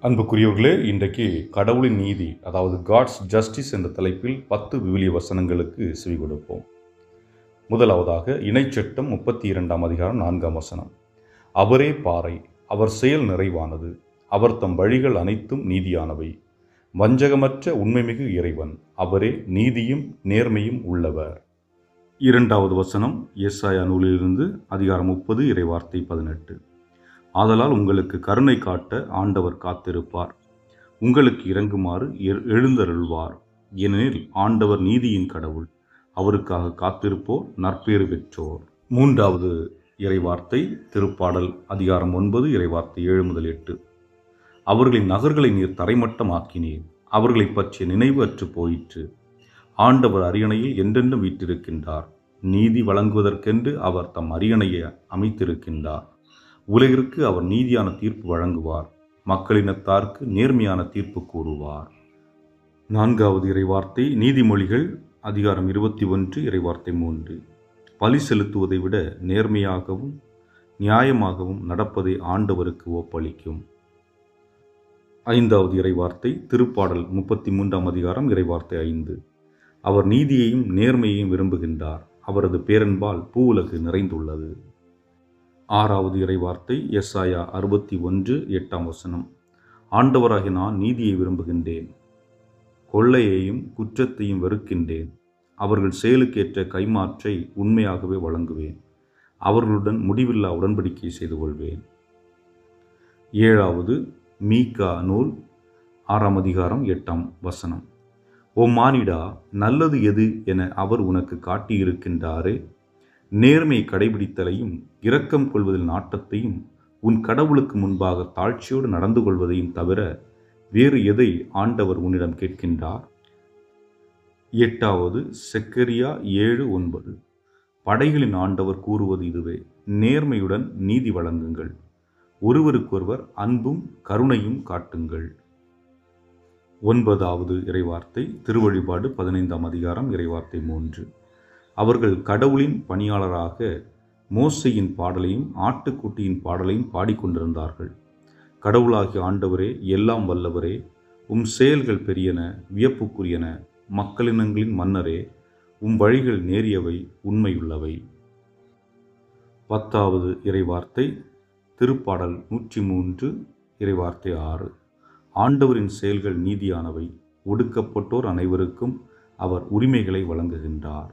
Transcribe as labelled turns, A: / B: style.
A: அன்புக்குரியவர்களே, இன்றைக்கு கடவுளின் நீதி, அதாவது காட்ஸ் ஜஸ்டிஸ் என்ற தலைப்பில் 10 விவிலிய வசனங்களுக்கு செவி கொடுப்போம். முதலாவதாக இணைச்சட்டம் 32ஆம் அதிகாரம் 4ஆம் வசனம். அவரே பாறை, அவர் செயல் நிறைவானது, அவர் தம் வழிகள் அனைத்தும் நீதியானவை, வஞ்சகமற்ற உண்மைமிகு இறைவன், அவரே நீதியும் நேர்மையும் உள்ளவர். இரண்டாவது வசனம் எசாயா நூலிலிருந்து அதிகாரம் 30 இறைவார்த்தை 18. ஆதலால் உங்களுக்கு கருணை காட்ட ஆண்டவர் காத்திருப்பார், உங்களுக்கு இரங்குமாறு எழுந்தருள்வார். ஏனெனில் ஆண்டவர் நீதியின் கடவுள், அவருக்காக காத்திருப்போர் நற்பேறு பெற்றோர். மூன்றாவது இறைவார்த்தை திருப்பாடல் அதிகாரம் 9 இறைவார்த்தை 7 முதல் 8. அவர்களின் நகர்களை நீர் தரைமட்டமாக்கினீர், அவர்களை பற்றிய நினைவு அற்று போயிற்று. ஆண்டவர் அரியணையில் என்றென்றும் வீற்றிருக்கின்றார், நீதி வழங்குவதற்கென்று அவர் தம் அரியணையை அமைத்திருக்கின்றார். உலகிற்கு அவர் நீதியான தீர்ப்பு வழங்குவார், மக்களினத்தார்க்கு நேர்மையான தீர்ப்பு கூறுவார். நான்காவது இறைவார்த்தை நீதிமொழிகள் அதிகாரம் 21 இறைவார்த்தை 3. பலி செலுத்துவதை விட நேர்மையாகவும் நியாயமாகவும் நடப்பதை ஆண்டவருக்கு ஒப்பளிக்கும். ஐந்தாவது இறைவார்த்தை திருப்பாடல் 33ஆம் அதிகாரம் இறைவார்த்தை 5. அவர் நீதியையும் நேர்மையையும் விரும்புகின்றார், அவரது பேரன்பால் பூவுலகு நிறைந்துள்ளது. ஆறாவது இறைவார்த்தை எசாயா 61 8ஆம் வசனம். ஆண்டவராகிய நான் நீதியை விரும்புகின்றேன், கொள்ளையையும் குற்றத்தையும் வெறுக்கின்றேன். அவர்கள் செயலுக்கேற்ற கைமாற்றை உண்மையாகவே வழங்குவேன், அவர்களுடன் முடிவில்லா உடன்படிக்கை செய்து கொள்வேன். ஏழாவது மீகா நூல் 6ஆம் அதிகாரம் 8ஆம் வசனம். ஓ மானிடா, நல்லது எது என அவர் உனக்கு காட்டியிருக்கின்றாரே. நேர்மை கடைபிடித்தலையும் இரக்கம் கொள்வதில் நாட்டத்தையும் உன் கடவுளுக்கு முன்பாக தாழ்ச்சியோடு நடந்து கொள்வதையும் தவிர வேறு எதை ஆண்டவர் உன்னிடம் கேட்கின்றார்? எட்டாவது செக்கரியா 7:9. படைகளின் ஆண்டவர் கூறுவது இதுவே, நேர்மையுடன் நீதி வழங்குங்கள், ஒருவருக்கொருவர் அன்பும் கருணையும் காட்டுங்கள். ஒன்பதாவது இறைவார்த்தை திருவழிபாடு 15ஆம் அதிகாரம் இறைவார்த்தை 3. அவர்கள் கடவுளின் பணியாளராக மோசையின் பாடலையும் ஆட்டுக்குட்டியின் பாடலையும் பாடிக்கொண்டிருந்தார்கள். கடவுளாகிய ஆண்டவரே, எல்லாம் வல்லவரே, உம் செயல்கள் பெரியன, வியப்புக்குரியன. மக்களினங்களின் மன்னரே, உம் வழிகள் நேரியவை, உண்மையுள்ளவை. 10வது இறைவார்த்தை திருப்பாடல் 103 இறைவார்த்தை 6. ஆண்டவரின் செயல்கள் நீதியானவை, ஒடுக்கப்பட்டோர் அனைவருக்கும் அவர் உரிமைகளை வழங்குகின்றார்.